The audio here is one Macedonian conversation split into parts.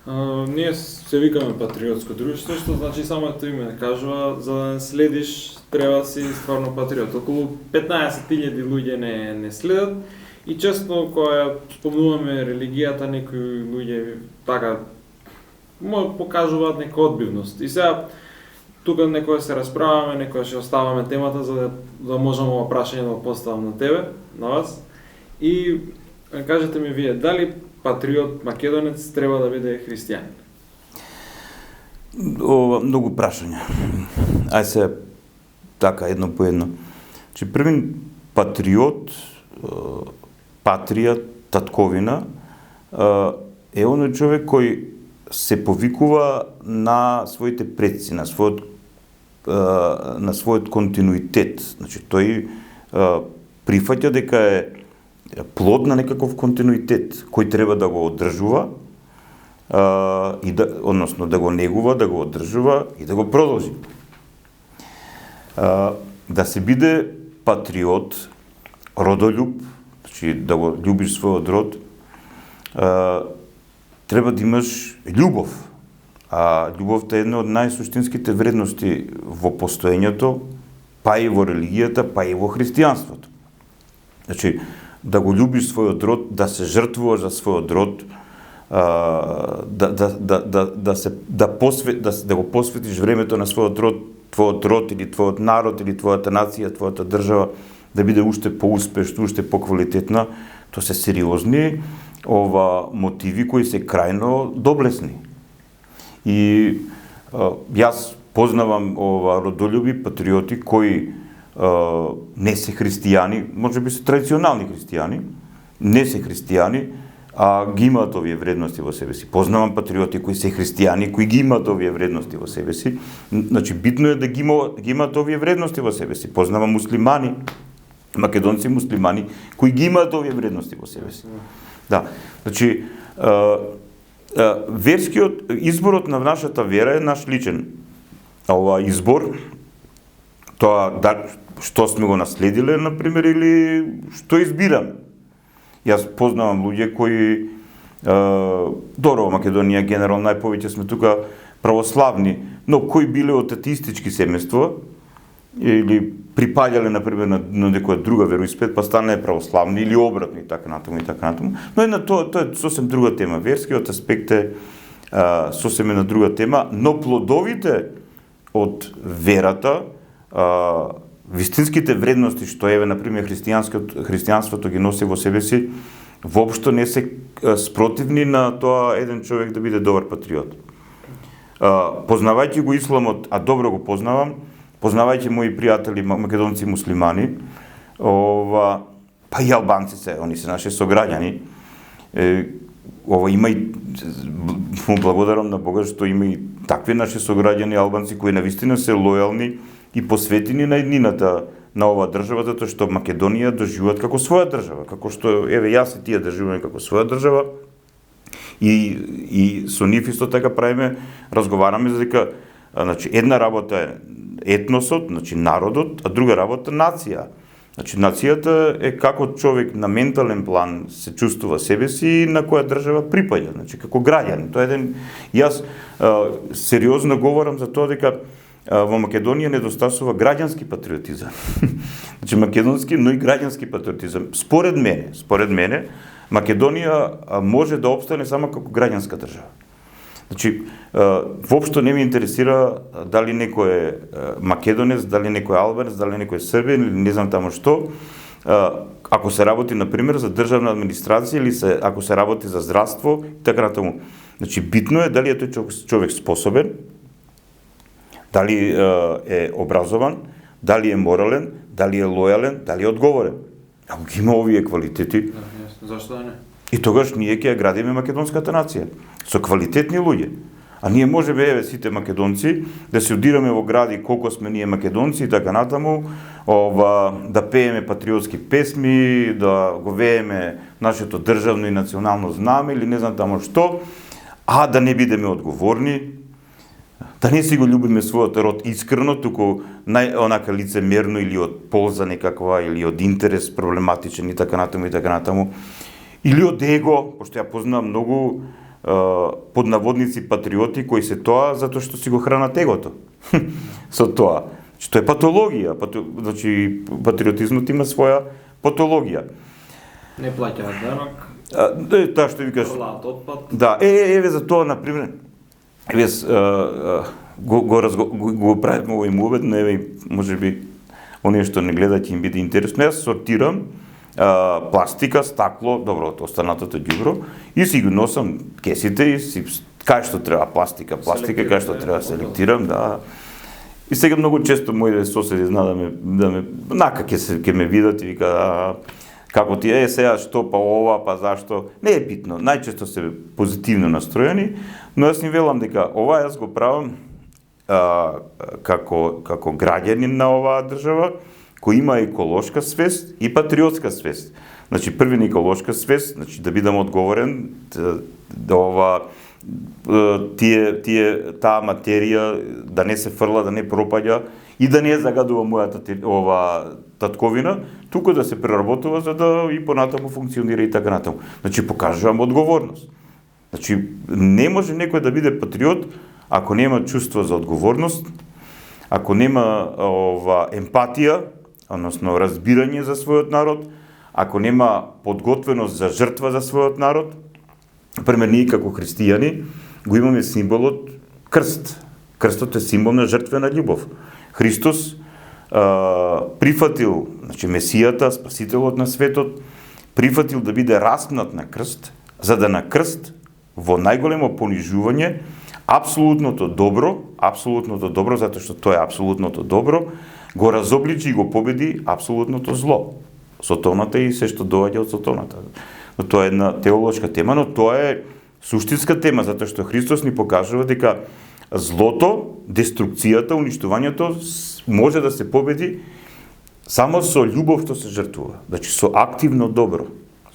Ние се викаме патриотско друштво, што значи самото име кажува, за да не следиш, треба да си стварно патриот. Околу 15.000 луѓе не следат и често кога спомнуваме религијата, некои луѓе така покажуваат нека одбивност. И сега тука некоја се расправаме, некоја ќе оставаме темата за да можеме ова прашање да го поставам на тебе, на вас. И кажете ми вие, дали патриот македонец треба да биде христијанин? Многу прашања. Ај се така едно по едно. Че првин патриот, патрија, татковина е оној човек кој се повикува на своите предци, на својот континуитет. Значи тој прифаќа дека е плод на некаков континуитет кој треба да го одржува и односно да го негува, да го одржува и да го продолжи. Да се биде патриот, родолюб, значи да го љубиш својот род, треба да имаш љубов. А љубовта е една од најсуштинските вредности во постоењето, па и во религијата, па и во христијанството. Значи, да го љубиш својот род, да се жртвуваш за својот род, да го посветиш времето на својот род, твојот род или твојот народ или твојата нација, твојата држава да биде уште поуспешна, уште поквалитетна, тоа се сериозни мотиви кои се крајно доблесни. И јас познавам родолюби, патриоти кои не се христијани, може би се традиционални христијани, не се христијани, а ги имаат овие вредности во себе си. Познавам патриоти кои се христијани, кои ги имаат овие вредности во себе си. Значи, битно е да ги имаат овие вредности во себе си. Познавам муслимани, македонци муслимани, кои ги имаат овие вредности во себе си. Да, значи, верскиот изборот на нашата вера е наш личен. Ова избор, тоа што сме го наследиле, например, или што избираме. Јас познавам луѓе кои во Македонија генерално најповеќе сме тука православни, но кои биле од атеистички семејства или припаѓале например на некоја друга вероисповед, па станале православни или обратно и така натаму и така натаму. Но тоа е сосем друга тема. Верскиот аспект е сосем една друга тема, но плодовите од верата, вистинските вредности што еве например христијанството ги носи во себе си, воопшто не се спротивни на тоа еден човек да биде добар патриот. Познавајќи го исламот, а добро го познавам, познавајќи мои пријатели македонци муслимани, па и албанци се, они се наши сограѓани. Има и благодарам на Бога што има и такви наши сограѓани албанци кои навистина се лојални и посветени на еднината на оваа држава, затоа што Македонија доживуваат како своја држава, како што еве јас и тие доживуваме како своја држава. И со нив исто така правиме, разговараме за дека значи една работа е етносот, значи народот, а друга работа нација. Значи нацијата е како човек на ментален план се чувствува себе си и на која држава припаѓа, значи како граѓанин. Тоа е еден јас сериозно говорам за тоа дека во Македонија недостасува граѓански патриотизам. Значи македонски, но и граѓански патриотизам. Според мене, Македонија може да опстане само како граѓанска држава. Значи, воопшто не ме интересира дали некој е македонец, дали некој е албанец, дали некој е србин или не знам таму што. Ако се работи, например, за државна администрација или ако се работи за здравство и така натаму. Значи, битно е дали е тој човек способен, дали е образован, дали е морален, дали е лојален, дали е одговорен. Ако ги има овие квалитети, зашто да не? И тогаш ние ќе ја градиме македонската нација со квалитетни луѓе. А ние можеме еве сите македонци да се удираме во гради колку сме ние македонци и така натаму, да пееме патриотски песми, да го вееме нашето државно и национално знаме или не знам таму што, а да не бидеме одговорни, да не си го љубиме својот род искрено, туку онака лицемерно или од полза некаква или од интерес проблематичен и така натаму и така натаму. Или од его, пошто ја познавам многу под наводници патриоти кои се тоа затоа што си го хранат егото. Со тоа. Што е патологија, значи патриотизмот има своја патологија. Не плаќаат данок. Таа што викаш. Фрлаат отпад. Да, еве за тоа на пример. Еве го правиме овој муабет, но еве можеби оние што не гледаат ќе им биде интересно. Јас сортирам пластика, стакло, добро, останатото ѓубро и си го носам кесите и си кај што треба пластика, кај што треба селектирам, да. И сега многу често моите соседи знаат да ме нака ќе ме видат и вика како ти сега што па ова, па зашто, не е битно, најчесто се позитивно настроени, но јас им велам дека ова јас го правам како граѓанин на оваа држава, кој има еколошка свест и патриотска свест. Значи први на еколошка свест, значи да бидам одговорен да ова таа материја да не се фрла, да не пропаѓа и да не загадува мојата ова татковина, туку да се преработува за да и понатаму функционира и така натаму. Значи покажувам одговорност. Значи не може некој да биде патриот ако нема чувство за одговорност, ако нема емпатија, односно разбирање за својот народ, ако нема подготвеност за жртва за својот народ. Пример, ние како христијани го имаме символот крст. Крстот е символ на жртвена љубов. Христос прифатил, значи Месијата, спасителот на светот, прифатил да биде распнат на крст, за да на крст во најголемо понижување апсолутното добро, затоа што тоа е апсолутното добро, го разобличи и го победи апсолутното зло. Сотоната и се што доаѓа од сотоната. Но тоа е една теолошка тема, но тоа е суштинска тема, затоа што Христос ни покажува дека злото, деструкцијата, уништувањето може да се победи само со љубов што се жртвува. Значи со активно добро.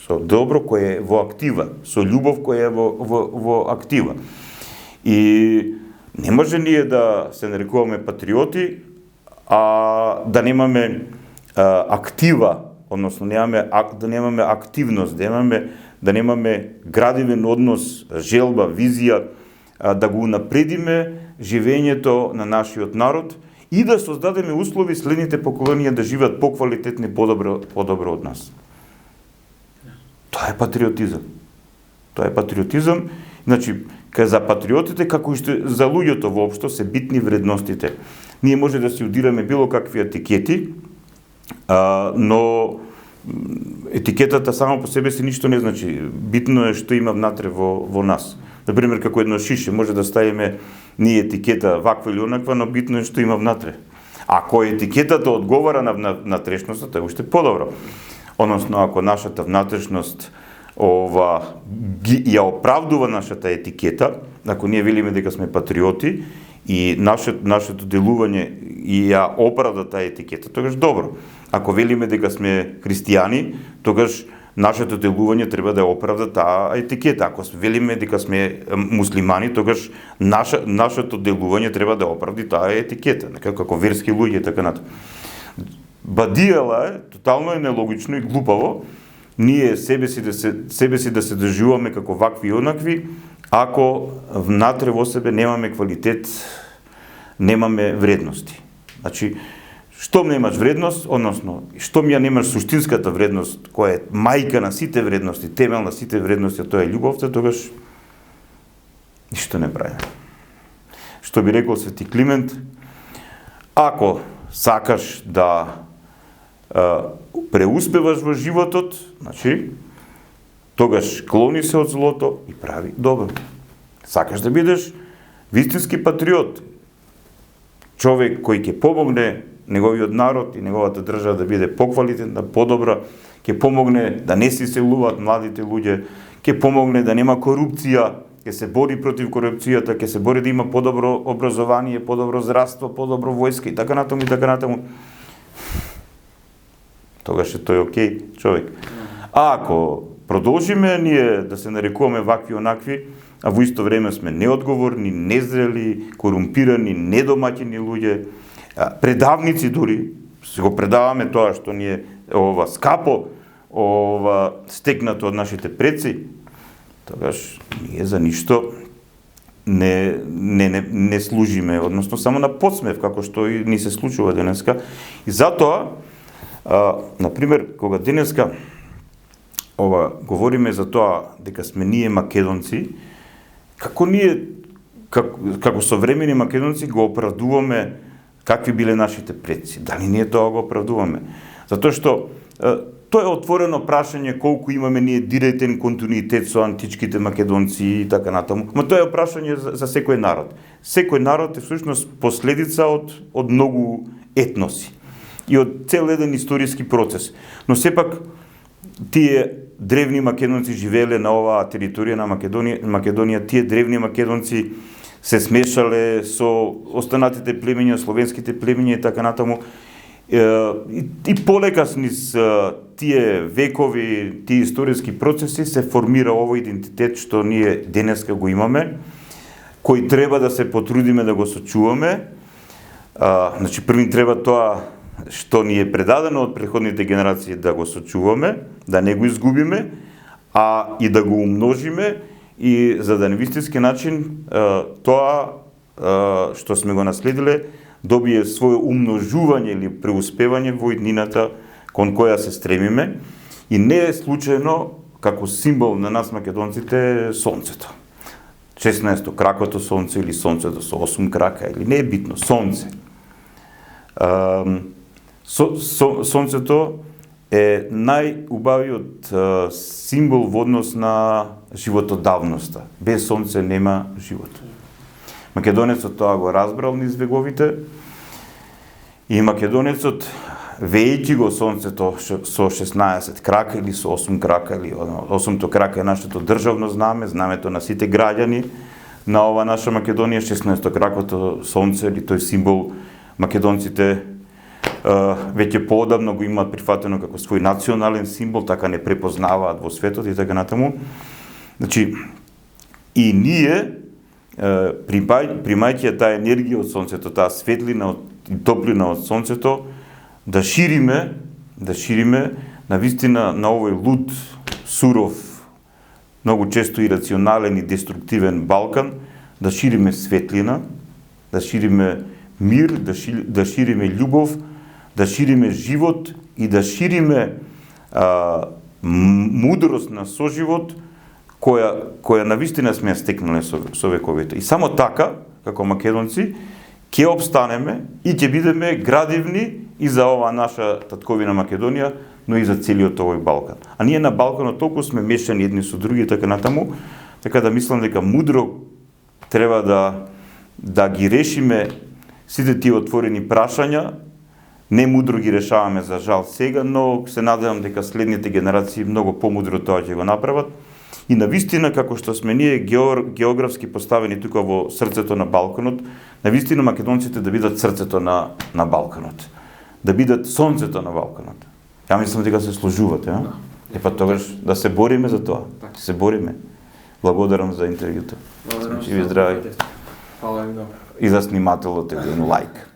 Со добро кое е во актива, со љубов која е во актива. И не може ние да се нарекуваме патриоти, а да немаме актива, односно да немаме активност, да немаме градивен однос, желба, визија, да го унапредиме живењето на нашиот народ и да создадеме услови следните поколенија да живеат поквалитетни, подобро од нас. Тоа е патриотизам. Значи, за патриотите, како и за луѓето воопшто, се битни вредностите. Ние може да си удираме било какви етикети, но етикетата само по себе си ништо не значи. Битно е што има внатре во нас. Например, како едно шише, може да ставиме ние етикета ваква или онаква, но битно е што има внатре. Ако етикетата одговара на внатрешноста, тоа е уште подобро. Односно, ако нашата внатрешност ја оправдува нашата етикета, ако ние велиме дека сме патриоти и нашето делување и ја оправда таа етикета, тогаш добро. Ако велиме дека сме христијани, тогаш нашето делување треба да ја оправда таа етикета. Ако велиме дека сме муслимани, тогаш нашето делување треба да оправди таа етикета, како верски луѓе и така натаму. Бадиела е, тотално е нелогично и глупаво, ние себе си да се доживуваме како вакви и онакви, ако внатре во себе немаме квалитет, немаме вредности. Значи, штом немаш вредност, односно, штом ја немаш суштинската вредност, која е мајка на сите вредности, темел на сите вредности, тоа е љубовта, тогаш ништо не правиме. Што би рекол Свети Климент, ако сакаш да преуспеваш во животот, значи, тогаш клони се од злото и прави добро. Сакаш да бидеш вистински патриот, човек кој ќе помогне неговиот народ и неговата држава да биде поквалитетна, подобра, ќе помогне да не се иселуваат младите луѓе, ќе помогне да нема корупција, ќе се бори против корупцијата, ќе се бори да има подобро образование, подобро здравство, подобро војска и така натаму. Тогаш е тој окей човек. А ако продолжиме ние да се нарекуваме вакви онакви, а во исто време сме неодговорни, незрели, корумпирани, недомаќени луѓе, предавници дури, се го предаваме тоа што ни е скапо стекнато од нашите предци, тогаш ние за ништо не служиме, односно само на подсмев, како што и ни се случува денеска. И затоа, например, кога денеска говориме за тоа дека сме ние македонци, како ние, како современи македонци го оправдуваме какви биле нашите предци? Дали ние тоа го оправдуваме? Затоа што тоа е отворено прашање колку имаме ние директен континуитет со античките македонци и така натаму. Но тоа е прашање за секој народ. Секој народ е всушност последица од многу етноси и од цел еден историски процес. Но сепак тие древни македонци живееле на оваа територија на Македонија, тие древни македонци се смешале со останатите племиња, словенските племиња и така натаму. И полека низ тие векови, тие историски процеси се формира овој идентитет што ние денеска го имаме, кој треба да се потрудиме да го сочуваме. Значи, први треба тоа што ни е предадено од претходните генерации да го сочуваме, да не го изгубиме, а и да го умножиме, и за да на вистински начин тоа што сме го наследиле добие свое умножување или преуспевање во иднината кон која се стремиме. И не е случајно како символ на нас македонците сонцето. 16 кракото сонце или сонцето со 8 крака, или не е битно, сонце. Сонцето е најубавиот символ во однос на животодавноста. Без сонце нема живот. Македонецот тоа го разбрал низ вековите и македонецот, вејќи го сонцето со 16 крака или со 8 крака, или 8-то крака е нашето државно знаме, знамето на сите граѓани на ова наша Македонија, 16-то кракото сонце или тој символ македонците веќе поодамно го имаат прифатено како свој национален символ, така не препознаваат во светот и така натаму. Значи, и ние, примајќи таа енергија од сонцето, таа светлина и топлина од сонцето, да шириме навистина на овој луд, суров, многу често ирационален и деструктивен Балкан, да шириме светлина, да шириме мир, да шириме љубов, да шириме живот и да шириме мудрост на соживот која навистина сме ја стекнале со вековите. И само така, како македонци, ќе обстанеме и ќе бидеме градивни и за ова наша татковина Македонија, но и за целиот овој Балкан. А ние на Балканот толку сме мешани едни со други, така натаму, така да мислам дека мудро треба да ги решиме сите тие отворени прашања. Не мудро ги решаваме за жал сега, но се надевам дека следните генерации многу помудро тоа ќе го направат. И навистина, како што сме ние географски поставени тука во срцето на Балканот, навистина македонците да бидат срцето на Балканот, да бидат сонцето на Балканот. Ја мислам дека се служувате, а? Епа тогаш да се бориме за тоа. Се бориме. Благодарам за интервјуто. Благодарам. Живи здрави. Фала ви много. И за снимателот еден лайк.